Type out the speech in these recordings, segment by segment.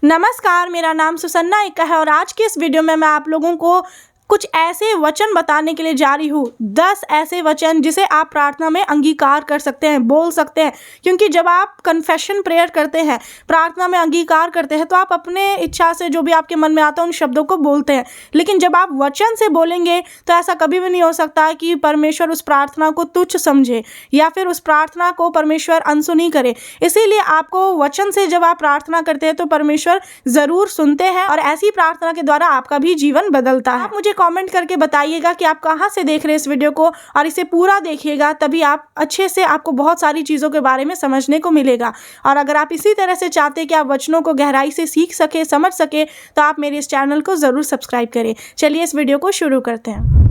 नमस्कार, मेरा नाम सुसन्ना इक्का है और आज की इस वीडियो में मैं आप लोगों को कुछ ऐसे वचन बताने के लिए जा रही हूँ। 10 ऐसे वचन जिसे आप प्रार्थना में अंगीकार कर सकते हैं, बोल सकते हैं। क्योंकि जब आप कन्फेशन प्रेयर करते हैं, प्रार्थना में अंगीकार करते हैं, तो आप अपने इच्छा से जो भी आपके मन में आता है उन शब्दों को बोलते हैं। लेकिन जब आप वचन से बोलेंगे तो ऐसा कभी भी नहीं हो सकता कि परमेश्वर उस प्रार्थना को तुच्छ समझे या फिर उस प्रार्थना को परमेश्वर अनसुनी करे। इसीलिए आपको वचन से जब आप प्रार्थना करते हैं तो परमेश्वर ज़रूर सुनते हैं और ऐसी प्रार्थना के द्वारा आपका भी जीवन बदलता है। आप मुझे कमेंट करके बताइएगा कि आप कहाँ से देख रहे हैं इस वीडियो को और इसे पूरा देखिएगा, तभी आप अच्छे से आपको बहुत सारी चीज़ों के बारे में समझने को मिलेगा। और अगर आप इसी तरह से चाहते हैं कि आप वचनों को गहराई से सीख सके, समझ सके, तो आप मेरे इस चैनल को ज़रूर सब्सक्राइब करें। चलिए इस वीडियो को शुरू करते हैं।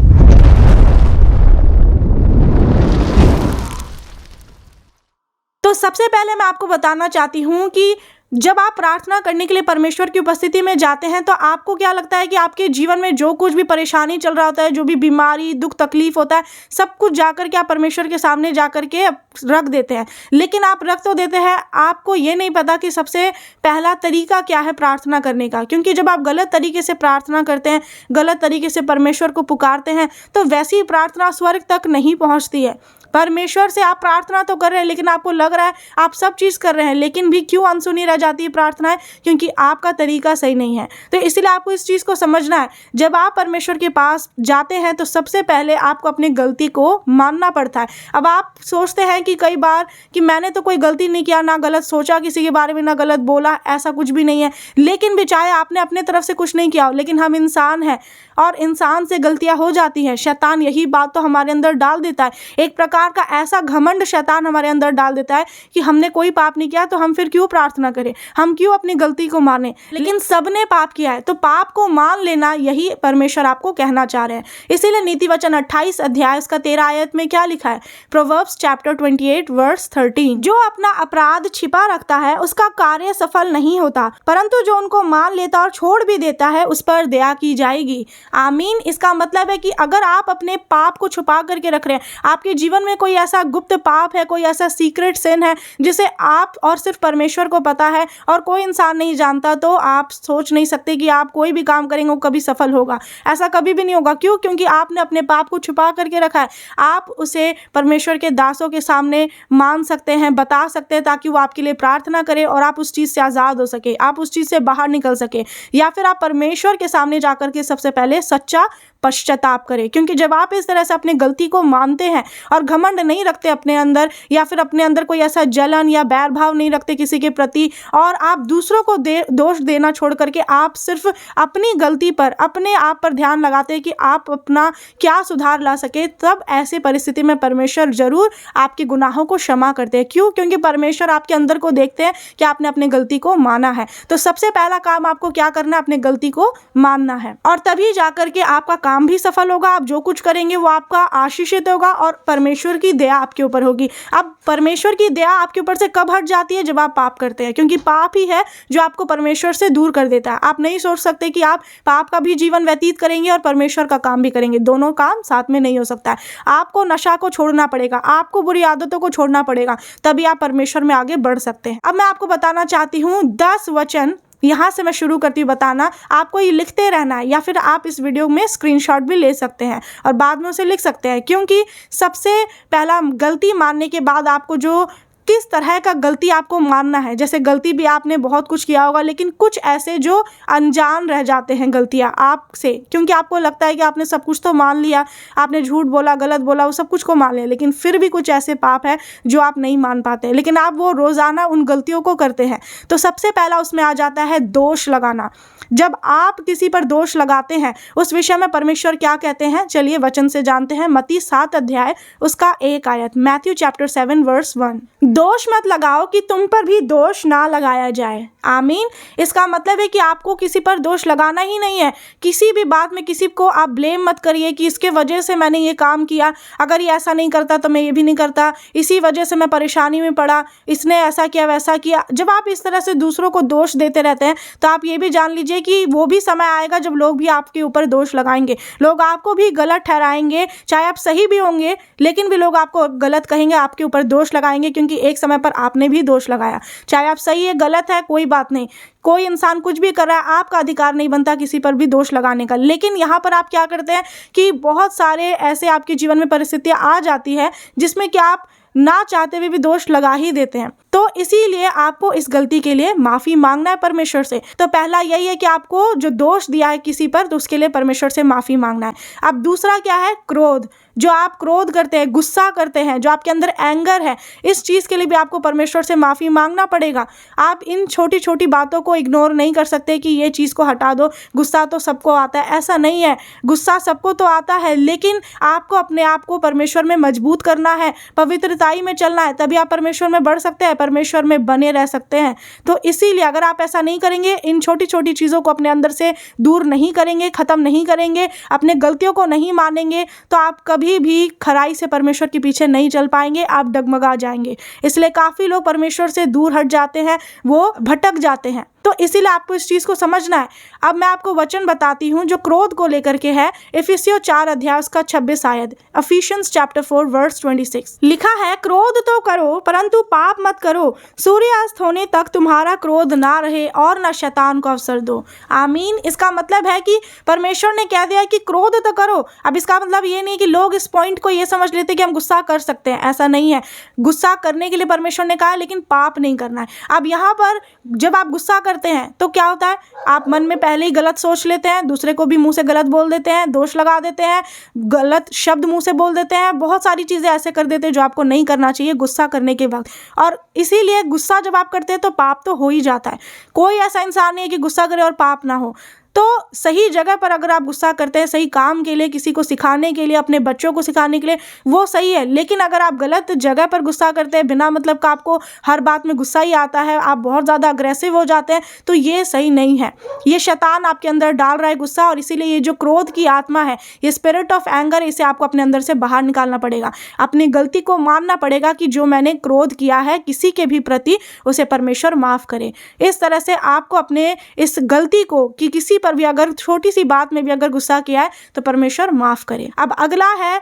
तो सबसे पहले मैं आपको बताना चाहती हूँ कि जब आप प्रार्थना करने के लिए परमेश्वर की उपस्थिति में जाते हैं तो आपको क्या लगता है कि आपके जीवन में जो कुछ भी परेशानी चल रहा होता है, जो भी बीमारी, दुख, तकलीफ होता है, सब कुछ जाकर के आप परमेश्वर के सामने जाकर के रख देते हैं। लेकिन आप रख तो देते हैं, आपको ये नहीं पता कि सबसे पहला तरीका क्या है प्रार्थना करने का। क्योंकि जब आप गलत तरीके से प्रार्थना करते हैं, गलत तरीके से परमेश्वर को पुकारते हैं, तो वैसी प्रार्थना स्वर्ग तक नहीं पहुँचती है। परमेश्वर से आप प्रार्थना तो कर रहे हैं, लेकिन आपको लग रहा है आप सब चीज़ कर रहे हैं, लेकिन भी क्यों अनसुनी रह जाती है प्रार्थनाएं? क्योंकि आपका तरीका सही नहीं है। तो इसलिए आपको इस चीज़ को समझना है, जब आप परमेश्वर के पास जाते हैं तो सबसे पहले आपको अपनी गलती को मानना पड़ता है। अब आप सोचते हैं कि कई बार कि मैंने तो कोई गलती नहीं किया, ना गलत सोचा किसी के बारे में, ना गलत बोला, ऐसा कुछ भी नहीं है। लेकिन भी चाहे आपने अपने तरफ से कुछ नहीं किया हो, लेकिन हम इंसान हैं और इंसान से गलतियां हो जाती हैं। शैतान यही बात तो हमारे अंदर डाल देता है, एक प्रकार का ऐसा घमंड शैतान हमारे अंदर डाल देता है कि हमने कोई पाप नहीं किया तो हम फिर क्यों प्रार्थना करें, हम क्यों अपनी गलती को माने। लेकिन सबने पाप किया है, तो पाप को मान लेना, यही परमेश्वर आपको कहना चाह रहे हैं। इसीलिए नीति वचन 28 अध्याय उसका 13 आयत में क्या लिखा है? प्रोवर्ब्स चैप्टर 28 वर्स 13, जो अपना अपराध छिपा रखता है उसका कार्य सफल नहीं होता, परंतु जो उनको मान लेता और छोड़ भी देता है उस पर दया की जाएगी। आमीन। इसका मतलब है कि अगर आप अपने पाप को छुपा करके रख रहे हैं, आपके जीवन में कोई ऐसा गुप्त पाप है, कोई ऐसा सीक्रेट सिन है जिसे आप और सिर्फ परमेश्वर को पता है और कोई इंसान नहीं जानता, तो आप सोच नहीं सकते कि आप कोई भी काम करेंगे वो कभी सफल होगा। ऐसा कभी भी नहीं होगा। क्यों? क्योंकि आपने अपने पाप को छुपा करके रखा है। आप उसे परमेश्वर के दासों के सामने मान सकते हैं, बता सकते हैं, ताकि वो आपके लिए प्रार्थना करे और आप उस चीज़ से आज़ाद हो सके, आप उस चीज़ से बाहर निकल सके। या फिर आप परमेश्वर के सामने जाकर के सबसे पहले सच्चा पश्चाताप करें। क्योंकि जब आप इस तरह से अपनी गलती को मानते हैं और घमंड नहीं रखते अपने अंदर, या फिर अपने अंदर कोई ऐसा जलन या बैर भाव नहीं रखते किसी के प्रति, और आप दूसरों को दोष देना छोड़ करके आप सिर्फ अपनी गलती पर, अपने आप पर ध्यान लगाते हैं कि आप अपना क्या सुधार ला सके, तब ऐसे परिस्थिति में परमेश्वर जरूर आपके गुनाहों को क्षमा करते हैं। क्यों? क्योंकि परमेश्वर आपके अंदर को देखते हैं कि आपने अपनी गलती को माना है। तो सबसे पहला काम आपको क्या करना है? अपनी गलती को मानना है, और तभी जाकर के आपका काम भी सफल होगा। आप जो कुछ करेंगे वो आपका आशीषित होगा और परमेश्वर की दया आपके ऊपर होगी। अब परमेश्वर की दया आपके ऊपर से कब हट जाती है? जब आप पाप करते हैं, क्योंकि पाप ही है जो आपको परमेश्वर से दूर कर देता है। आप नहीं सोच सकते कि आप पाप का भी जीवन व्यतीत करेंगे और परमेश्वर का काम भी करेंगे, दोनों काम साथ में नहीं हो सकता है। आपको नशा को छोड़ना पड़ेगा, आपको बुरी आदतों को छोड़ना पड़ेगा, तभी आप परमेश्वर में आगे बढ़ सकते हैं। अब मैं आपको बताना चाहती हूँ 10 वचन। यहाँ से मैं शुरू करती हूँ बताना, आपको ये लिखते रहना है, या फिर आप इस वीडियो में स्क्रीनशॉट भी ले सकते हैं और बाद में उसे लिख सकते हैं। क्योंकि सबसे पहला गलती मानने के बाद आपको जो किस तरह का गलती आपको मानना है, जैसे गलती भी आपने बहुत कुछ किया होगा, लेकिन कुछ ऐसे जो अनजान रह जाते हैं गलतियां आपसे, क्योंकि आपको लगता है कि आपने सब कुछ तो मान लिया, आपने झूठ बोला, गलत बोला, वो सब कुछ को मान लिया, लेकिन फिर भी कुछ ऐसे पाप है जो आप नहीं मान पाते, लेकिन आप वो रोज़ाना उन गलतियों को करते हैं। तो सबसे पहला उसमें आ जाता है दोष लगाना। जब आप किसी पर दोष लगाते हैं, उस विषय में परमेश्वर क्या कहते हैं, चलिए वचन से जानते हैं। मत्ती 7 अध्याय उसका 1 आयत, मैथ्यू चैप्टर 7 वर्स 1, दोष मत लगाओ कि तुम पर भी दोष ना लगाया जाए। आमीन। इसका मतलब है कि आपको किसी पर दोष लगाना ही नहीं है। किसी भी बात में किसी को आप ब्लेम मत करिए कि इसके वजह से मैंने ये काम किया, अगर ये ऐसा नहीं करता तो मैं ये भी नहीं करता, इसी वजह से मैं परेशानी में पड़ा, इसने ऐसा किया वैसा किया। जब आप इस तरह से दूसरों को दोष देते रहते हैं तो आप ये भी जान लीजिए कि वो भी समय आएगा जब लोग भी आपके ऊपर दोष लगाएंगे, लोग आपको भी गलत ठहराएंगे। चाहे आप सही भी होंगे लेकिन भी लोग आपको गलत कहेंगे, आपके ऊपर दोष लगाएंगे, क्योंकि एक समय पर आपने भी दोष लगाया। चाहे आप सही है गलत है कोई बात नहीं, कोई इंसान कुछ भी कर रहा है, आपका अधिकार नहीं बनता किसी पर भी दोष लगाने का। लेकिन यहाँ पर आप क्या करते हैं कि बहुत सारे ऐसे आपके जीवन में परिस्थितियाँ आ जाती है जिसमें कि आप ना चाहते हुए भी दोष लगा ही देते हैं। तो इसीलिए आपको इस गलती के लिए माफ़ी मांगना है परमेश्वर से। तो पहला यही है कि आपको जो दोष दिया है किसी पर, तो उसके लिए परमेश्वर से माफ़ी मांगना है। अब दूसरा क्या है? क्रोध। जो आप क्रोध करते हैं, गुस्सा करते हैं, जो आपके अंदर एंगर है, इस चीज़ के लिए भी आपको परमेश्वर से माफ़ी मांगना पड़ेगा। आप इन छोटी छोटी बातों को इग्नोर नहीं कर सकते कि ये चीज़ को हटा दो, गुस्सा तो सबको आता है, ऐसा नहीं है। गुस्सा सबको तो आता है, लेकिन आपको अपने आप को परमेश्वर में मजबूत करना है, पवित्रताई में चलना है, तभी आप परमेश्वर में बढ़ सकते हैं, परमेश्वर में बने रह सकते हैं। तो इसीलिए अगर आप ऐसा नहीं करेंगे, इन छोटी छोटी चीज़ों को अपने अंदर से दूर नहीं करेंगे, ख़त्म नहीं करेंगे, अपने गलतियों को नहीं मानेंगे, तो आप कभी भी खराई से परमेश्वर के पीछे नहीं चल पाएंगे, आप डगमगा जाएंगे। इसलिए काफ़ी लोग परमेश्वर से दूर हट जाते हैं, वो भटक जाते हैं। तो इसीलिए आपको इस चीज़ को समझना है। अब मैं आपको वचन बताती हूँ जो क्रोध को लेकर के है। इफिसियों 4 अध्याय उसका 26 आयत, Ephesians chapter 4 verse 26 लिखा है, क्रोध तो करो परंतु पाप मत करो, सूर्यास्त होने तक तुम्हारा क्रोध ना रहे और ना शैतान को अवसर दो। आमीन। इसका मतलब है कि परमेश्वर ने कह दिया कि क्रोध तो करो। अब इसका मतलब ये नहीं कि लोग इस पॉइंट को ये समझ लेते कि हम गुस्सा कर सकते हैं, ऐसा नहीं है। गुस्सा करने के लिए परमेश्वर ने कहा है, लेकिन पाप नहीं करना है। अब यहाँ पर जब आप गुस्सा करते हैं तो क्या होता है? आप मन में पहले ही गलत सोच लेते हैं, दूसरे को भी मुंह से गलत बोल देते हैं, दोष लगा देते हैं, गलत शब्द मुंह से बोल देते हैं, बहुत सारी चीज़ें ऐसे कर देते हैं जो आपको नहीं करना चाहिए गुस्सा करने के वक्त। और इसीलिए गुस्सा जब आप करते हैं तो पाप तो हो ही जाता है। कोई ऐसा इंसान नहीं है कि गुस्सा करे और पाप ना हो। तो सही जगह पर अगर आप गुस्सा करते हैं, सही काम के लिए, किसी को सिखाने के लिए, अपने बच्चों को सिखाने के लिए, वो सही है। लेकिन अगर आप गलत जगह पर गुस्सा करते हैं, बिना मतलब का आपको हर बात में गुस्सा ही आता है, आप बहुत ज़्यादा अग्रेसिव हो जाते हैं, तो ये सही नहीं है। ये शैतान आपके अंदर डाल रहा है गुस्सा, और इसीलिए ये जो क्रोध की आत्मा है, ये स्पिरिट ऑफ एंगर, इसे आपको अपने अंदर से बाहर निकालना पड़ेगा। अपनी गलती को मानना पड़ेगा कि जो मैंने क्रोध किया है किसी के भी प्रति, उसे परमेश्वर माफ़ करे। इस तरह से आपको अपने इस गलती को कि किसी पर भी अगर छोटी सी बात में भी अगर गुस्सा किया है तो परमेश्वर माफ करे। अब अगला है,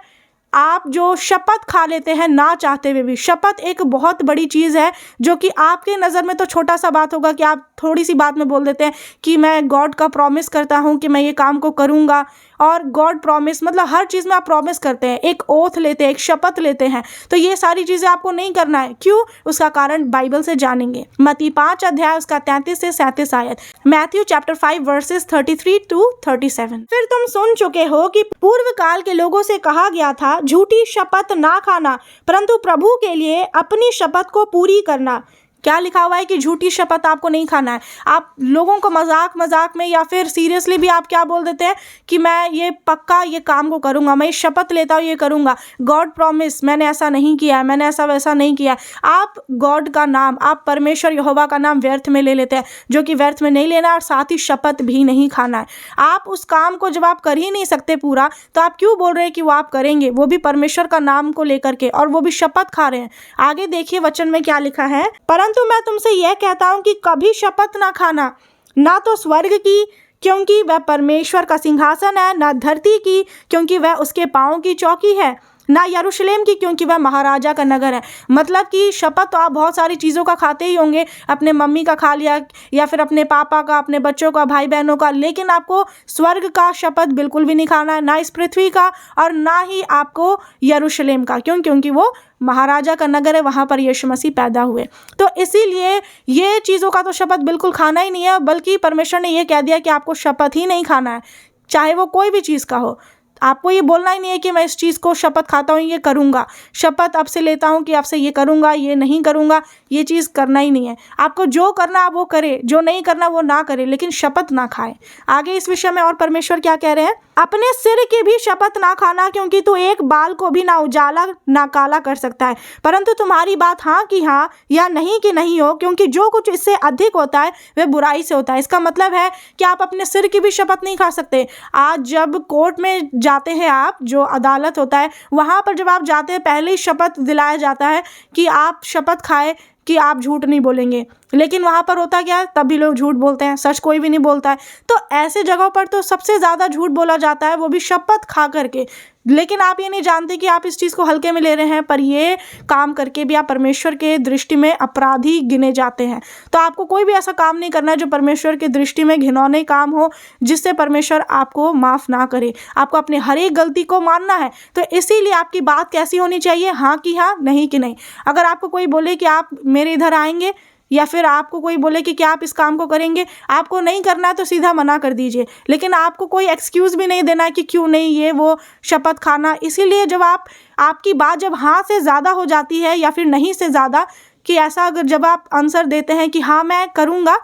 आप जो शपथ खा लेते हैं ना चाहते हुए भी। शपथ एक बहुत बड़ी चीज़ है जो कि आपके नज़र में तो छोटा सा बात होगा कि आप थोड़ी सी बात में बोल देते हैं कि मैं गॉड का प्रॉमिस करता हूँ कि मैं ये काम को करूँगा। और गॉड प्रॉमिस मतलब हर चीज़ में आप प्रॉमिस करते हैं, एक ओथ लेते हैं, एक शपथ लेते हैं। तो ये सारी चीज़ें आपको नहीं करना है। क्यों? उसका कारण बाइबल से जानेंगे। मत्ती 5 अध्याय उसका 33 से 37 आयत, मैथ्यू चैप्टर 5 वर्सेस 33 to 37। फिर तुम सुन चुके हो कि पूर्व काल के लोगों से कहा गया था, झूठी शपथ ना खाना परंतु प्रभु के लिए अपनी शपथ को पूरी करना। क्या लिखा हुआ है कि झूठी शपथ आपको नहीं खाना है। आप लोगों को मजाक मजाक में या फिर सीरियसली भी आप क्या बोल देते हैं कि मैं ये पक्का ये काम को करूँगा, मैं शपथ लेता हूँ ये करूँगा, गॉड प्रॉमिस, मैंने ऐसा नहीं किया है, मैंने ऐसा वैसा नहीं किया। आप गॉड का नाम, आप परमेश्वर यहोवा का नाम व्यर्थ में ले लेते हैं, जो कि व्यर्थ में नहीं लेना, और साथ ही शपथ भी नहीं खाना है। आप उस काम को जब आप कर ही नहीं सकते पूरा, तो आप क्यों बोल रहे हैं कि वो आप करेंगे, वो भी परमेश्वर का नाम को लेकर के, और वो भी शपथ खा रहे हैं। आगे देखिए वचन में क्या लिखा है, परंतु मैं तुमसे यह कहता हूं कि कभी शपथ ना खाना, ना तो स्वर्ग की क्योंकि वह परमेश्वर का सिंहासन है, ना धरती की क्योंकि वह उसके पांव की चौकी है, ना यरूशलेम की क्योंकि वह महाराजा का नगर है। मतलब कि शपथ तो आप बहुत सारी चीज़ों का खाते ही होंगे, अपने मम्मी का खा लिया या फिर अपने पापा का, अपने बच्चों का, भाई बहनों का, लेकिन आपको स्वर्ग का शपथ बिल्कुल भी नहीं खाना है, ना इस पृथ्वी का और ना ही आपको यरूशलेम का। क्यों? क्योंकि वो महाराजा का नगर है, वहाँ पर यीशु मसीह पैदा हुए। तो इसीलिए ये चीज़ों का तो शपथ बिल्कुल खाना ही नहीं है, बल्कि परमेश्वर ने ये कह दिया कि आपको शपथ ही नहीं खाना है, चाहे वो कोई भी चीज़ का हो। आपको ये बोलना ही नहीं है कि मैं इस चीज़ को शपथ खाता हूँ, ये करूँगा, शपथ अब से लेता हूँ कि अब से ये करूँगा, ये नहीं करूँगा, ये चीज़ करना ही नहीं है। आपको जो करना वो करे, जो नहीं करना वो ना करे, लेकिन शपथ ना खाए। आगे इस विषय में और परमेश्वर क्या कह रहे हैं, अपने सिर की भी शपथ ना खाना, क्योंकि तू एक बाल को भी ना उजाला ना काला कर सकता है, परंतु तुम्हारी बात हाँ कि हाँ या नहीं कि नहीं हो, क्योंकि जो कुछ इससे अधिक होता है वह बुराई से होता है। इसका मतलब है कि आप अपने सिर की भी शपथ नहीं खा सकते। आज जब कोर्ट में जाते हैं आप, जो अदालत होता है वहाँ पर जब आप जाते हैं, पहले ही शपथ दिलाया जाता है कि आप शपथ खाए कि आप झूठ नहीं बोलेंगे, लेकिन वहाँ पर होता क्या है, तब भी लोग झूठ बोलते हैं, सच कोई भी नहीं बोलता है। तो ऐसे जगहों पर तो सबसे ज़्यादा झूठ बोला जाता है, वो भी शपथ खा करके। लेकिन आप ये नहीं जानते कि आप इस चीज़ को हल्के में ले रहे हैं, पर ये काम करके भी आप परमेश्वर के दृष्टि में अपराधी गिने जाते हैं। तो आपको कोई भी ऐसा काम नहीं करना है जो परमेश्वर की दृष्टि में घिनौने काम हो, जिससे परमेश्वर आपको माफ़ ना करे। आपको अपनी हर एक गलती को मानना है। तो इसीलिए आपकी बात कैसी होनी चाहिए, हाँ की हाँ, नहीं कि नहीं। अगर आपको कोई बोले कि आप मेरे इधर आएंगे, या फिर आपको कोई बोले कि क्या आप इस काम को करेंगे, आपको नहीं करना है तो सीधा मना कर दीजिए। लेकिन आपको कोई एक्सक्यूज़ भी नहीं देना है कि क्यों नहीं, ये वो शपथ खाना। इसीलिए जब आपकी बात जब हाँ से ज़्यादा हो जाती है या फिर नहीं से ज़्यादा, कि ऐसा अगर जब आप आंसर देते हैं कि हाँ मैं करूँगा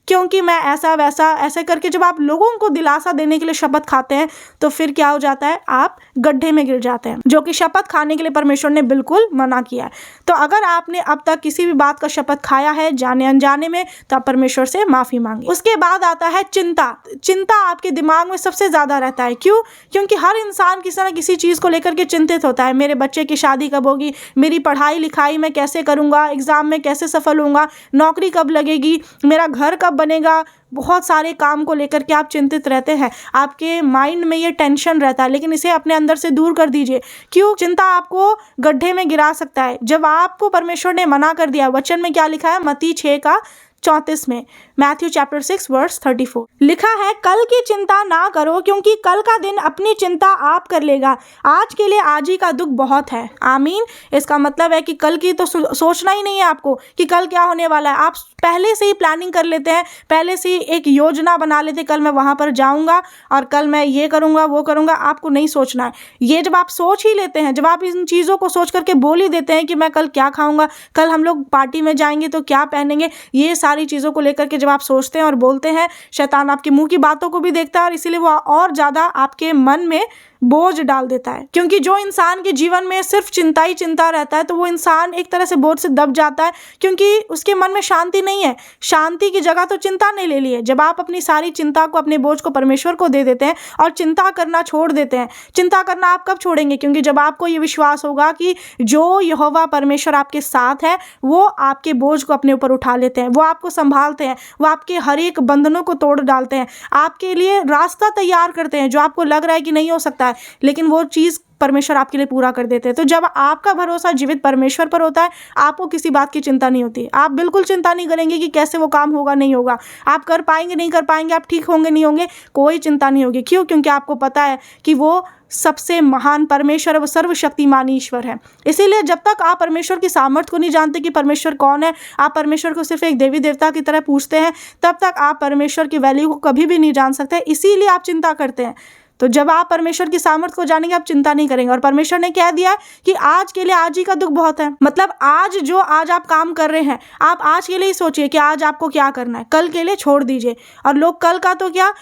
क्योंकि मैं ऐसा वैसा ऐसे करके जब आप लोगों को दिलासा देने के लिए शपथ खाते हैं, तो फिर क्या हो जाता है, आप गड्ढे में गिर जाते हैं, जो कि शपथ खाने के लिए परमेश्वर ने बिल्कुल मना किया है। तो अगर आपने अब तक किसी भी बात का शपथ खाया है जाने अनजाने में, तो आप परमेश्वर से माफ़ी मांगिए। उसके बाद आता है चिंता। चिंता आपके दिमाग में सबसे ज़्यादा रहता है। क्यों? क्योंकि हर इंसान किसी न किसी चीज़ को लेकर के चिंतित होता है। मेरे बच्चे की शादी कब होगी, मेरी पढ़ाई लिखाई मैं कैसे करूँगा, एग्ज़ाम में कैसे सफल होऊंगा, नौकरी कब लगेगी, मेरा घर कब बनेगा। बहुत सारे काम को लेकर के आप चिंतित रहते हैं, आपके माइंड में ये टेंशन रहता है, लेकिन इसे अपने अंदर से दूर कर दीजिए। क्यों? चिंता आपको गड्ढे में गिरा सकता है। जब आपको परमेश्वर ने मना कर दिया, वचन में क्या लिखा है, मत्ती 6:34 में, मैथ्यू चैप्टर 6 वर्स 34 लिखा है, कल की चिंता ना करो क्योंकि कल का दिन अपनी चिंता आप कर लेगा। आज के लिए आज ही का दुख बहुत है। आमीन। इसका मतलब है कि कल की तो सोचना ही नहीं है आपको कि कल क्या होने वाला है। आप पहले से ही प्लानिंग कर लेते हैं, पहले से ही एक योजना बना लेते हैं, कल मैं वहाँ पर जाऊँगा और कल मैं ये करूँगा वो करूँगा। आपको नहीं सोचना है। ये जब आप सोच ही लेते हैं, जब आप इन चीज़ों को सोच करके बोल ही देते हैं कि मैं कल क्या खाऊँगा, कल हम लोग पार्टी में जाएंगे तो क्या पहनेंगे, ये सारी चीज़ों को लेकर के जब आप सोचते हैं और बोलते हैं, शैतान आपके मुंह की बातों को भी देखता है और इसीलिए वो और ज़्यादा आपके मन में बोझ डाल देता है। क्योंकि जो इंसान के जीवन में सिर्फ चिंता ही चिंता रहता है, तो वो इंसान एक तरह से बोझ से दब जाता है, क्योंकि उसके मन में शांति नहीं है। शांति की जगह तो चिंता ने ले ली है। जब आप अपनी सारी चिंता को, अपने बोझ को परमेश्वर को दे देते हैं और चिंता करना छोड़ देते हैं। चिंता करना आप कब छोड़ेंगे? क्योंकि जब आपको ये विश्वास होगा कि जो यहोवा परमेश्वर आपके साथ है, वो आपके बोझ को अपने ऊपर उठा लेते हैं, वो आपको संभालते हैं, वो आपके हर एक बंधनों को तोड़ डालते हैं, आपके लिए रास्ता तैयार करते हैं। जो आपको लग रहा है कि नहीं हो सकता है, लेकिन वो चीज़ परमेश्वर आपके लिए पूरा कर देते हैं। तो जब आपका भरोसा जीवित परमेश्वर पर होता है, आपको किसी बात की चिंता नहीं होती। आप बिल्कुल चिंता नहीं करेंगे कि कैसे वो काम होगा नहीं होगा, आप कर पाएंगे नहीं कर पाएंगे, आप ठीक होंगे नहीं होंगे, कोई चिंता नहीं होगी। क्यों? क्योंकि आपको पता है कि वो सबसे महान परमेश्वर है, वो सर्वशक्तिमान ईश्वर है। इसीलिए जब तक आप परमेश्वर की सामर्थ्य को नहीं जानते कि परमेश्वर कौन है, आप परमेश्वर को सिर्फ एक देवी देवता की तरह पूछते हैं, तब तक आप परमेश्वर की वैल्यू को कभी भी नहीं जान सकते। इसीलिए आप चिंता करते हैं। तो जब आप परमेश्वर की सामर्थ्य को जानेंगे, आप चिंता नहीं करेंगे। और परमेश्वर ने कह दिया कि आज के लिए आज ही का दुख बहुत है। मतलब आज आप काम कर रहे हैं, आप आज के लिए ही सोचिए कि आज आपको क्या करना है, कल के लिए छोड़ दीजिए। और लोग कल का तो क्या,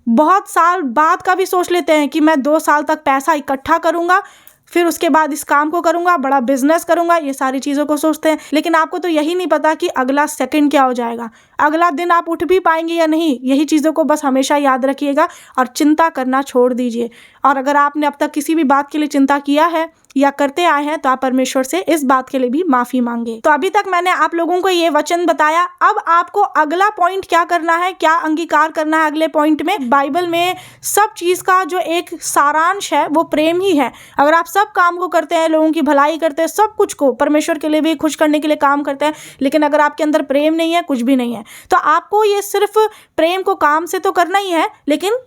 बहुत साल बाद का भी सोच लेते हैं कि मैं 2 साल तक पैसा इकट्ठा करूंगा, फिर उसके बाद इस काम को करूंगा, बड़ा बिजनेस करूंगा, ये सारी चीज़ों को सोचते हैं। लेकिन आपको तो यही नहीं पता कि अगला सेकंड क्या हो जाएगा, अगला दिन आप उठ भी पाएंगे या नहीं। यही चीज़ों को बस हमेशा याद रखिएगा और चिंता करना छोड़ दीजिए। और अगर आपने अब तक किसी भी बात के लिए चिंता किया है या करते आए हैं, तो आप परमेश्वर से इस बात के लिए भी माफ़ी मांगे। तो अभी तक मैंने आप लोगों को ये वचन बताया। अब आपको अगला पॉइंट क्या करना है, क्या अंगीकार करना है अगले पॉइंट में। बाइबल में सब चीज़ का जो एक सारांश है वो प्रेम ही है। अगर आप सब काम को करते हैं, लोगों की भलाई करते हैं, सब कुछ को परमेश्वर के लिए भी खुश करने के लिए काम करते हैं, लेकिन अगर आपके अंदर प्रेम नहीं है, कुछ भी नहीं है। तो आपको ये सिर्फ प्रेम को काम से तो करना ही है, लेकिन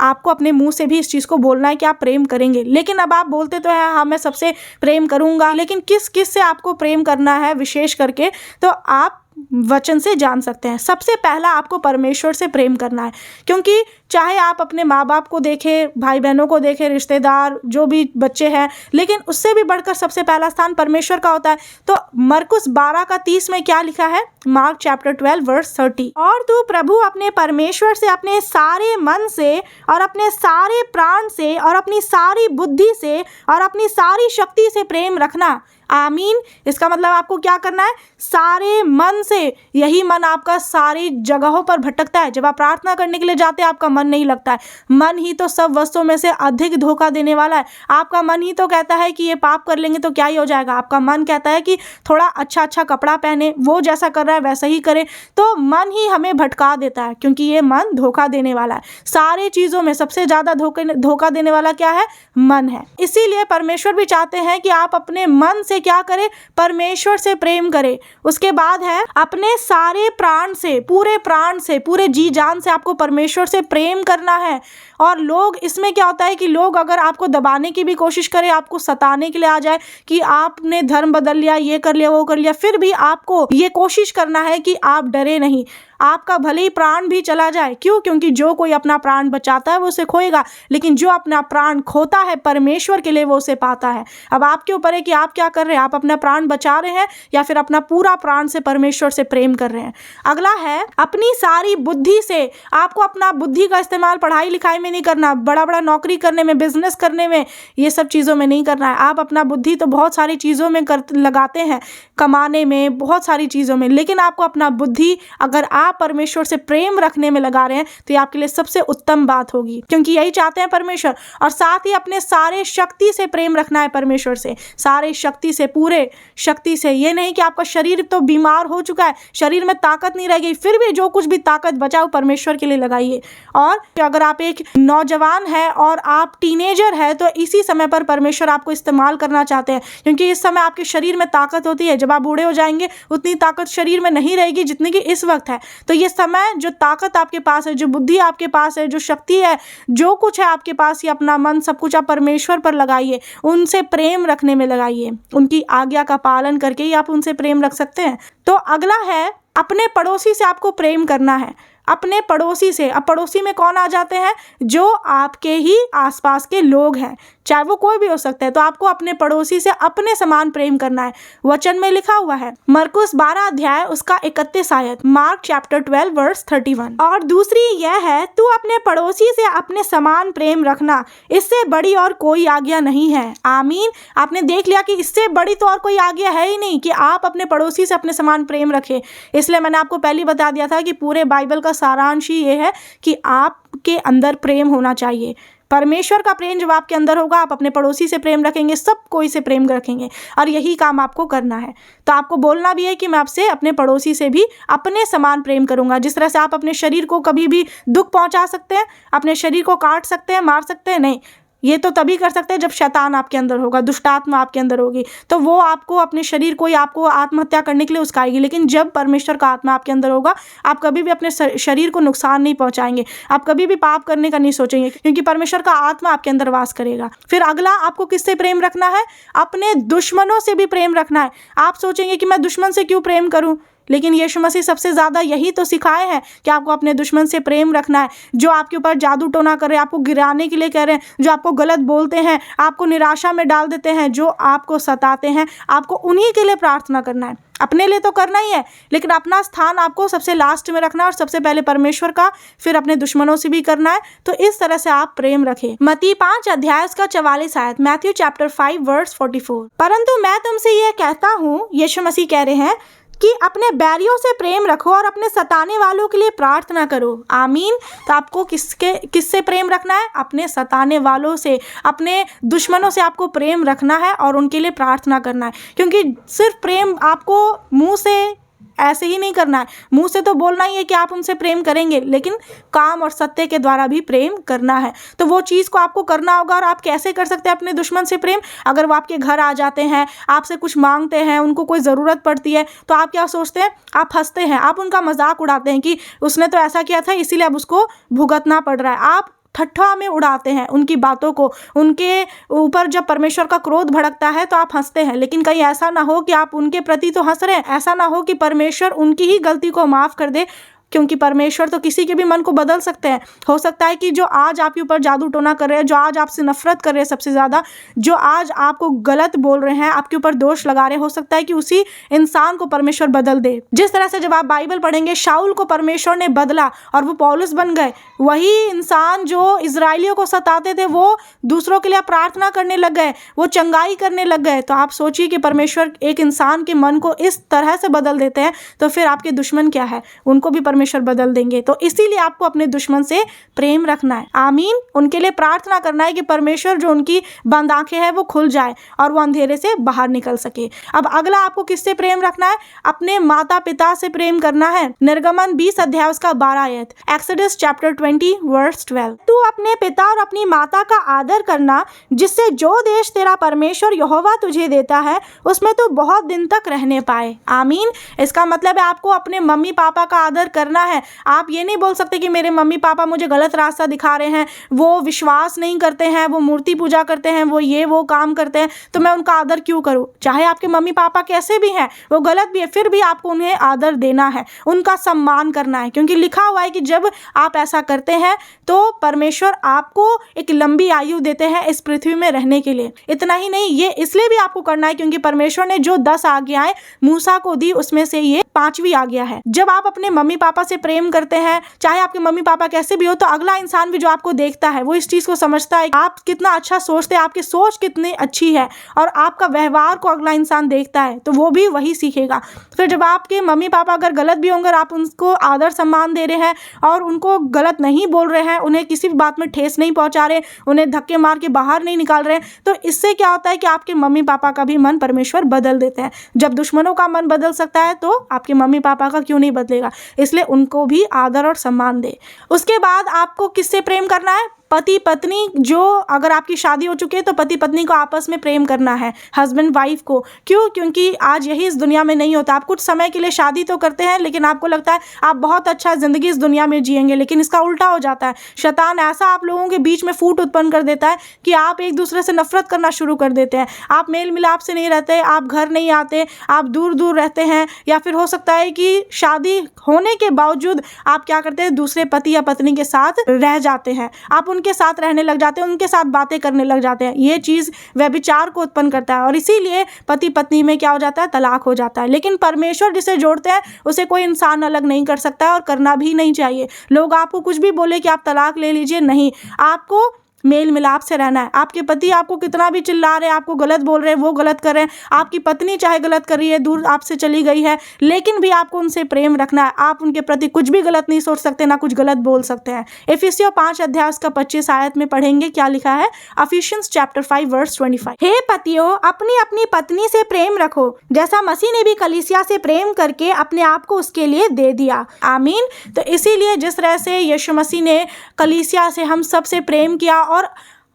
आपको अपने मुंह से भी इस चीज़ को बोलना है कि आप प्रेम करेंगे। लेकिन अब आप बोलते तो है, हाँ मैं सबसे प्रेम करूँगा, लेकिन किस किस से आपको प्रेम करना है विशेष करके, तो आप वचन से जान सकते हैं। सबसे पहला आपको परमेश्वर से प्रेम करना है, क्योंकि चाहे आप अपने माँ बाप को देखें, भाई बहनों को देखें, रिश्तेदार जो भी बच्चे हैं, लेकिन उससे भी बढ़कर सबसे पहला स्थान परमेश्वर का होता है। तो मरकुस 12:30 में क्या लिखा है, मार्क चैप्टर 12 वर्स 30, और तू प्रभु अपने परमेश्वर से अपने सारे मन से और अपने सारे प्राण से और अपनी सारी बुद्धि से और अपनी सारी शक्ति से प्रेम रखना। आमीन। इसका मतलब आपको क्या करना है, सारे मन से, यही मन आपका सारी जगहों पर भटकता है। जब आप प्रार्थना करने के लिए जाते हैं आपका मन नहीं लगता है। मन ही तो सब वस्तुओं में से अधिक धोखा देने वाला है। आपका मन ही तो कहता है कि ये पाप कर लेंगे तो क्या ही हो जाएगा। आपका मन कहता है कि थोड़ा अच्छा अच्छा कपड़ा पहने, वो जैसा कर रहा है वैसा ही करे। तो मन ही हमें भटका देता है, क्योंकि ये मन धोखा देने वाला है। सारी चीज़ों में सबसे ज़्यादा धोखा देने वाला क्या है, मन है। इसीलिए परमेश्वर भी चाहते हैं कि आप अपने मन से क्या करें, परमेश्वर से प्रेम करें। उसके बाद है अपने सारे प्राण से, पूरे प्राण से, पूरे जी जान से आपको परमेश्वर से प्रेम करना है। और लोग, इसमें क्या होता है कि लोग अगर आपको दबाने की भी कोशिश करें, आपको सताने के लिए आ जाए कि आपने धर्म बदल लिया, ये कर लिया, वो कर लिया, फिर भी आपको ये कोशिश करना है कि आप डरे नहीं। आपका भले ही प्राण भी चला जाए, क्यों? क्योंकि जो कोई अपना प्राण बचाता है वो उसे खोएगा, लेकिन जो अपना प्राण खोता है परमेश्वर के लिए वो उसे पाता है। अब आपके ऊपर है कि आप क्या कर रहे हैं, आप अपना प्राण बचा रहे हैं या फिर अपना पूरा प्राण से परमेश्वर से प्रेम कर रहे हैं। अगला है अपनी सारी बुद्धि से। आपको अपना बुद्धि का इस्तेमाल पढ़ाई लिखाई में नहीं करना, बड़ा बड़ा नौकरी करने में, बिजनेस करने में, ये सब चीज़ों में नहीं करना है। आप अपना बुद्धि तो बहुत सारी चीज़ों में लगाते हैं, कमाने में, बहुत सारी चीज़ों में, लेकिन आपको अपना बुद्धि अगर आप परमेश्वर से प्रेम रखने में लगा रहे हैं तो ये आपके लिए सबसे उत्तम बात होगी, क्योंकि यही चाहते हैं परमेश्वर। और साथ ही अपने सारे शक्ति से प्रेम रखना है परमेश्वर से, सारे शक्ति से, पूरे शक्ति से। ये नहीं कि आपका शरीर तो बीमार हो चुका है, शरीर में ताकत नहीं रह गई, फिर भी जो कुछ भी ताकत बचाओ परमेश्वर के लिए लगाइए। और अगर आप एक नौजवान है और आप टीनेजर है तो इसी समय पर परमेश्वर आपको इस्तेमाल करना चाहते हैं, क्योंकि इस समय आपके शरीर में ताकत होती है। जब आप बूढ़े हो जाएंगे उतनी ताकत शरीर में नहीं रहेगी जितनी कि इस वक्त है। तो ये समय, जो ताकत आपके पास है, जो बुद्धि आपके पास है, जो शक्ति है, जो कुछ है आपके पास, ये अपना मन, सब कुछ आप परमेश्वर पर लगाइए, उनसे प्रेम रखने में लगाइए। उनकी आज्ञा का पालन करके ही आप उनसे प्रेम रख सकते हैं। तो अगला है अपने पड़ोसी से आपको प्रेम करना है। अपने पड़ोसी से, अब पड़ोसी में कौन आ जाते हैं, जो आपके ही आसपास के लोग हैं, चाहे वो कोई भी हो सकता है। तो आपको अपने पड़ोसी से अपने समान प्रेम करना है। वचन में लिखा हुआ है, मरकुस 12 अध्याय उसका 31 आयत, मार्क चैप्टर 12 वर्स 31। और दूसरी यह है, तू अपने पड़ोसी से अपने समान प्रेम रखना, इससे बड़ी और कोई आज्ञा नहीं है। आमीन। आपने देख लिया कि इससे बड़ी तो और कोई आज्ञा है ही नहीं कि आप अपने पड़ोसी से अपने समान प्रेम रखें। इसलिए मैंने आपको पहले बता दिया था कि पूरे बाइबल का सारांश ही ये है कि आपके अंदर प्रेम होना चाहिए। परमेश्वर का प्रेम जब आपके अंदर होगा, आप अपने पड़ोसी से प्रेम रखेंगे, सब कोई से प्रेम रखेंगे, और यही काम आपको करना है। तो आपको बोलना भी है कि मैं आपसे अपने पड़ोसी से भी अपने समान प्रेम करूंगा। जिस तरह से आप अपने शरीर को कभी भी दुख पहुंचा सकते हैं, अपने शरीर को काट सकते हैं, मार सकते हैं, नहीं, ये तो तभी कर सकते हैं जब शैतान आपके अंदर होगा, दुष्टात्मा आपके अंदर होगी, तो वो आपको, अपने शरीर को, आपको आत्महत्या करने के लिए उस्काएगी। लेकिन जब परमेश्वर का आत्मा आपके अंदर होगा, आप कभी भी अपने शरीर को नुकसान नहीं पहुंचाएंगे, आप कभी भी पाप करने का नहीं सोचेंगे, क्योंकि परमेश्वर का आत्मा आपके अंदर वास करेगा। फिर अगला, आपको किससे प्रेम रखना है, अपने दुश्मनों से भी प्रेम रखना है। आप सोचेंगे कि मैं दुश्मन से क्यों प्रेम करूं, लेकिन यीशु मसीह सबसे ज़्यादा यही तो सिखाए हैं कि आपको अपने दुश्मन से प्रेम रखना है। जो आपके ऊपर जादू टोना कर रहे हैं, आपको गिराने के लिए कह रहे हैं, जो आपको गलत बोलते हैं, आपको निराशा में डाल देते हैं, जो आपको सताते हैं, आपको उन्हीं के लिए प्रार्थना करना है। अपने लिए तो करना ही है, लेकिन अपना स्थान आपको सबसे लास्ट में रखना है, और सबसे पहले परमेश्वर का, फिर अपने दुश्मनों से भी करना है। तो इस तरह से आप प्रेम रखें। मत्ती 5 अध्याय उसका 44 आयत, मैथ्यू चैप्टर 5 वर्स 44। परंतु मैं तुमसे यह कहता हूँ, यीशु मसीह कह रहे हैं, कि अपने बैरियों से प्रेम रखो और अपने सताने वालों के लिए प्रार्थना करो। आमीन। तो आपको किससे प्रेम रखना है, अपने सताने वालों से, अपने दुश्मनों से आपको प्रेम रखना है और उनके लिए प्रार्थना करना है। क्योंकि सिर्फ प्रेम आपको मुंह से ऐसे ही नहीं करना है, मुंह से तो बोलना ही है कि आप उनसे प्रेम करेंगे, लेकिन काम और सत्य के द्वारा भी प्रेम करना है। तो वो चीज़ को आपको करना होगा। और आप कैसे कर सकते हैं अपने दुश्मन से प्रेम, अगर वो आपके घर आ जाते हैं, आपसे कुछ मांगते हैं, उनको कोई ज़रूरत पड़ती है, तो आप क्या सोचते हैं, आप हंसते हैं, आप उनका मजाक उड़ाते हैं कि उसने तो ऐसा किया था इसीलिए अब उसको भुगतना पड़ रहा है। आप ठट्ठा में उड़ाते हैं उनकी बातों को, उनके ऊपर जब परमेश्वर का क्रोध भड़कता है तो आप हंसते हैं। लेकिन कहीं ऐसा ना हो कि आप उनके प्रति तो हंस रहे हैं, ऐसा ना हो कि परमेश्वर उनकी ही गलती को माफ़ कर दे, क्योंकि परमेश्वर तो किसी के भी मन को बदल सकते हैं। हो सकता है कि जो आज आपके ऊपर जादू टोना कर रहे हैं, जो आज आपसे नफरत कर रहे हैं सबसे ज़्यादा, जो आज आपको गलत बोल रहे हैं, आपके ऊपर दोष लगा रहे हैं, हो सकता है कि उसी इंसान को परमेश्वर बदल दे। जिस तरह से जब आप बाइबल पढ़ेंगे, शाऊल को परमेश्वर ने बदला और वो पौलुस बन गए। वही इंसान जो इजराइलियों को सताते थे, वो दूसरों के लिए प्रार्थना करने लग गए, वो चंगाई करने लग गए। तो आप सोचिए कि परमेश्वर एक इंसान के मन को इस तरह से बदल देते हैं, तो फिर आपके दुश्मन क्या है, उनको भी परमेश्वर बदल देंगे। तो इसीलिए आपको अपने दुश्मन से प्रेम रखना है। आमीन। उनके लिए प्रार्थना करना है कि परमेश्वर जो उनकी बंद आंखें हैं वो खुल जाए और वो अंधेरे से बाहर निकल सके। अब अगला आपको किससे प्रेम रखना है? अपने माता पिता से प्रेम करना है। निर्गमन 20 अध्याय उसका 12 आयत, एक्सोडस चैप्टर 20 वर्स 12। तू अपने पिता और अपनी माता का आदर करना, जिससे जो देश तेरा परमेश्वर यहोवा तुझे देता है उसमें तू बहुत दिन तक रहने पाए। आमीन। इसका मतलब है आपको अपने मम्मी पापा का आदर करना है। आप ये नहीं बोल सकते कि मेरे मम्मी पापा मुझे गलत रास्ता दिखा रहे हैं, वो विश्वास नहीं करते हैं, वो मूर्ति पूजा करते हैं, वो ये वो काम करते हैं, तो मैं उनका आदर क्यों करूं? चाहे आपके मम्मी पापा कैसे भी हैं, वो गलत भी है, फिर भी आपको उन्हें आदर देना है, उनका सम्मान करना है, क्योंकि लिखा हुआ है कि जब आप ऐसा करते हैं तो परमेश्वर आपको एक लंबी आयु देते हैं इस पृथ्वी में रहने के लिए। इतना ही नहीं, ये इसलिए भी आपको करना है क्योंकि परमेश्वर ने जो 10 आज्ञाएं मूसा को दी, उसमें से ये 5वीं आज्ञा है। जब आप अपने मम्मी पापा से प्रेम करते हैं, चाहे आपके मम्मी पापा कैसे भी हो, तो अगला इंसान भी जो आपको देखता है वो इस चीज को समझता है आप कितना अच्छा सोचते हैं, आपकी सोच कितनी अच्छी है, और आपका व्यवहार को अगला इंसान देखता है तो वो भी वही सीखेगा। फिर जब आपके मम्मी पापा अगर गलत भी होंगे, आप उनको आदर सम्मान दे रहे हैं और उनको गलत नहीं बोल रहे हैं, उन्हें किसी भी बात में ठेस नहीं पहुंचा रहे, उन्हें धक्के मार के बाहर नहीं निकाल रहे हैं, तो इससे क्या होता है कि आपके मम्मी पापा का भी मन परमेश्वर बदल देते हैं। जब दुश्मनों का मन बदल सकता है तो आपके मम्मी पापा का क्यों नहीं बदलेगा? इसलिए उनको भी आदर और सम्मान दे। उसके बाद आपको किससे प्रेम करना है? पति पत्नी, जो अगर आपकी शादी हो चुकी है तो पति पत्नी को आपस में प्रेम करना है, हस्बैंड वाइफ को। क्यों? क्योंकि आज यही इस दुनिया में नहीं होता। आप कुछ समय के लिए शादी तो करते हैं, लेकिन आपको लगता है आप बहुत अच्छा जिंदगी इस दुनिया में जिएंगे, लेकिन इसका उल्टा हो जाता है। शैतान ऐसा आप लोगों के बीच में फूट उत्पन्न कर देता है कि आप एक दूसरे से नफरत करना शुरू कर देते हैं। आप मेल मिलाप से नहीं रहते, आप घर नहीं आते, आप दूर दूर रहते हैं, या फिर हो सकता है कि शादी होने के बावजूद आप क्या करते हैं, दूसरे पति या पत्नी के साथ रह जाते हैं, आप उनके साथ रहने लग जाते हैं, उनके साथ बातें करने लग जाते हैं। ये चीज व्यभिचार को उत्पन्न करता है और इसीलिए पति पत्नी में क्या हो जाता है, तलाक हो जाता है। लेकिन परमेश्वर जिसे जोड़ते हैं उसे कोई इंसान अलग नहीं कर सकता है और करना भी नहीं चाहिए। लोग आपको कुछ भी बोले कि आप तलाक ले लीजिए, नहीं, आपको मेल मिलाप से रहना है। आपके पति आपको कितना भी चिल्ला रहे हैं, आपको गलत बोल रहे हैं, वो गलत कर रहे हैं, आपकी पत्नी चाहे गलत कर रही है, दूर आपसे चली गई है, लेकिन भी आपको उनसे प्रेम रखना है। आप उनके प्रति कुछ भी गलत नहीं सोच सकते, ना कुछ गलत बोल सकते हैं। इफिसियों 5 अध्याय उसका 25 आयत में पढ़ेंगे क्या लिखा है, इफिशियंस चैप्टर 5 वर्स 25। हे पतियों, अपनी अपनी पत्नी से प्रेम रखो, जैसा मसीह ने भी कलीसिया से प्रेम करके अपने आप को उसके लिए दे दिया। आमीन। तो इसीलिए जिस तरह से यीशु मसीह ने कलीसिया से हम सब से प्रेम किया और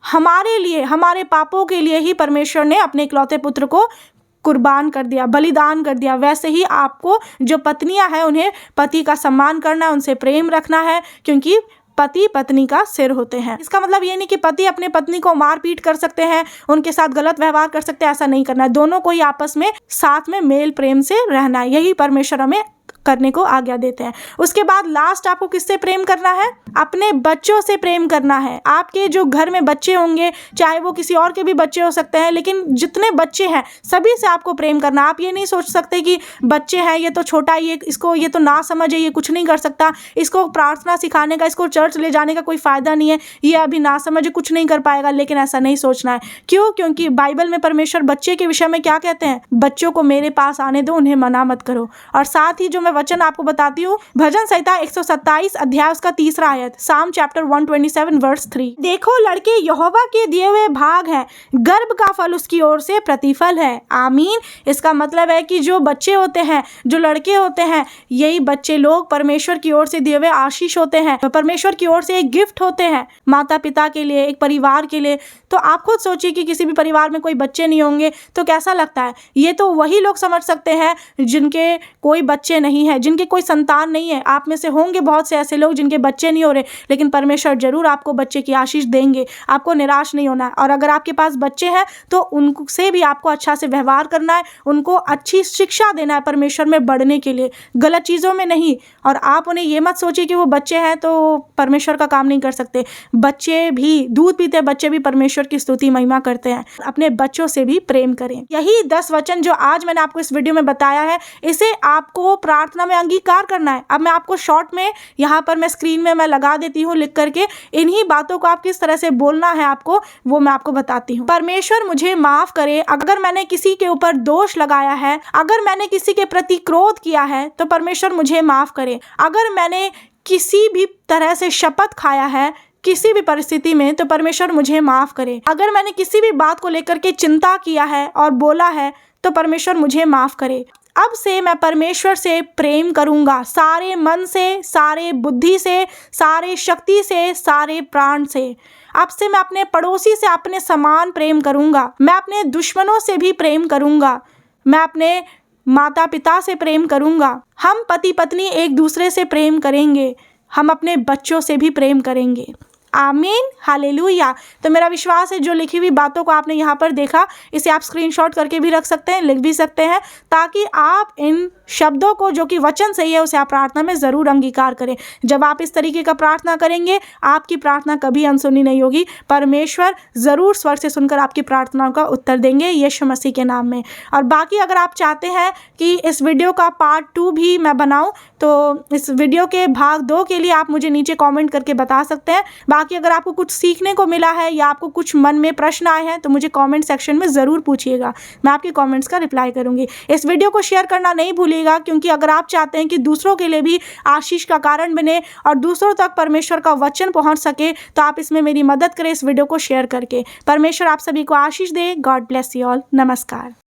हमारे लिए, हमारे पापों के लिए ही परमेश्वर ने अपने इकलौते पुत्र को कुर्बान कर दिया, बलिदान कर दिया, वैसे ही आपको जो पत्नियां हैं उन्हें पति का सम्मान करना है, उनसे प्रेम रखना है, क्योंकि पति पत्नी का सिर होते हैं। इसका मतलब ये नहीं कि पति अपने पत्नी को मार पीट कर सकते हैं, उनके साथ गलत व्यवहार कर सकते हैं, ऐसा नहीं करना है। दोनों को ही आपस में साथ में मेल प्रेम से रहना है, यही परमेश्वर हमें करने को आज्ञा देते हैं। उसके बाद लास्ट आपको किससे प्रेम करना है? अपने बच्चों से प्रेम करना है। आपके जो घर में बच्चे होंगे, चाहे वो किसी और के भी बच्चे हो सकते हैं, लेकिन जितने बच्चे हैं सभी से आपको प्रेम करना। आप ये नहीं सोच सकते कि बच्चे हैं, ये तो छोटा, ये इसको ये तो ना समझ है, ये कुछ नहीं कर सकता, इसको प्रार्थना सिखाने का, इसको चर्च ले जाने का कोई फायदा नहीं है, ये अभी ना समझ है, कुछ नहीं कर पाएगा। लेकिन ऐसा नहीं सोचना है। क्यों? क्योंकि बाइबल में परमेश्वर बच्चे के विषय में क्या कहते हैं? बच्चों को मेरे पास आने दो, उन्हें मना मत करो। और साथ ही जो मैं वचन आपको बताती हूँ, भजन संहिता 127 अध्याय उसका 3 आयत, साम चैप्टर 127 वर्स 3। देखो, लड़के यहोवा के दिए हुए भाग हैं, गर्भ का फल उसकी ओर से प्रतिफल है। आमीन। इसका मतलब है कि जो बच्चे होते हैं, जो लड़के होते हैं, यही बच्चे लोग परमेश्वर की ओर से दिए हुए आशीष होते हैं, परमेश्वर की ओर से एक गिफ्ट होते हैं माता पिता के लिए, एक परिवार के लिए। तो आप खुद सोचिए कि किसी भी परिवार में कोई बच्चे नहीं होंगे तो कैसा लगता है। ये तो वही लोग समझ सकते हैं जिनके कोई बच्चे नहीं नहीं है, जिनके कोई संतान नहीं है। आप में से होंगे बहुत से ऐसे लोग जिनके बच्चे नहीं हो रहे, लेकिन परमेश्वर जरूर आपको बच्चे की आशीष देंगे। आपको निराश नहीं होना है। और अगर आपके पास बच्चे हैं तो उनसे भी आपको अच्छा से व्यवहार करना है, उनको अच्छी शिक्षा देना है परमेश्वर में बढ़ने के लिए, गलत चीज़ों में नहीं। और आप उन्हें ये मत सोचिए कि वो बच्चे हैं तो परमेश्वर का काम नहीं कर सकते। बच्चे भी, दूध पीते बच्चे भी परमेश्वर की स्तुति महिमा करते हैं। अपने बच्चों से भी प्रेम करें। यही 10 वचन जो आज मैंने आपको इस वीडियो में बताया है, इसे आपको प्रार्थना में अंगीकार करना है। अब मैं आपको शॉर्ट में यहाँ पर मैं स्क्रीन में मैं लगा देती हूँ लिख करके, इन्हीं बातों को आप किस तरह से बोलना है आपको, वो मैं आपको बताती हूँ। परमेश्वर मुझे माफ करे अगर मैंने किसी के ऊपर दोष लगाया है, अगर मैंने किसी के प्रति क्रोध किया है तो परमेश्वर मुझे माफ करे। अगर मैंने किसी भी तरह से शपथ खाया है किसी भी परिस्थिति में तो परमेश्वर मुझे माफ करे। अगर मैंने किसी भी बात को लेकर के चिंता किया है और बोला है तो परमेश्वर मुझे माफ करे। अब से मैं परमेश्वर से प्रेम करूंगा, सारे मन से, सारे बुद्धि से, सारे शक्ति से, सारे प्राण से। अब से मैं अपने पड़ोसी से अपने समान प्रेम करूंगा। मैं अपने दुश्मनों से भी प्रेम करूंगा। मैं अपने माता पिता से प्रेम करूंगा। हम पति पत्नी एक दूसरे से प्रेम करेंगे। हम अपने बच्चों से भी प्रेम करेंगे। आमीन, हालेलुया। तो मेरा विश्वास है जो लिखी हुई बातों को आपने यहाँ पर देखा, इसे आप स्क्रीनशॉट करके भी रख सकते हैं, लिख भी सकते हैं, ताकि आप इन शब्दों को जो कि वचन सही है उसे आप प्रार्थना में ज़रूर अंगीकार करें। जब आप इस तरीके का प्रार्थना करेंगे आपकी प्रार्थना कभी अनसुनी नहीं होगी। परमेश्वर ज़रूर स्वर्ग से सुनकर आपकी प्रार्थनाओं का उत्तर देंगे यीशु मसीह के नाम में। और बाकी अगर आप चाहते हैं कि इस वीडियो का पार्ट 2 भी मैं बनाऊँ तो इस वीडियो के भाग 2 के लिए आप मुझे नीचे कॉमेंट करके बता सकते हैं। बाकी अगर आपको कुछ सीखने को मिला है या आपको कुछ मन में प्रश्न आए हैं तो मुझे कमेंट सेक्शन में ज़रूर पूछिएगा, मैं आपके कमेंट्स का रिप्लाई करूंगी। इस वीडियो को शेयर करना नहीं भूलिएगा, क्योंकि अगर आप चाहते हैं कि दूसरों के लिए भी आशीष का कारण बने और दूसरों तक परमेश्वर का वचन पहुंच सके तो आप इसमें मेरी मदद करें इस वीडियो को शेयर करके। परमेश्वर आप सभी को आशीष दे। God bless you all. नमस्कार।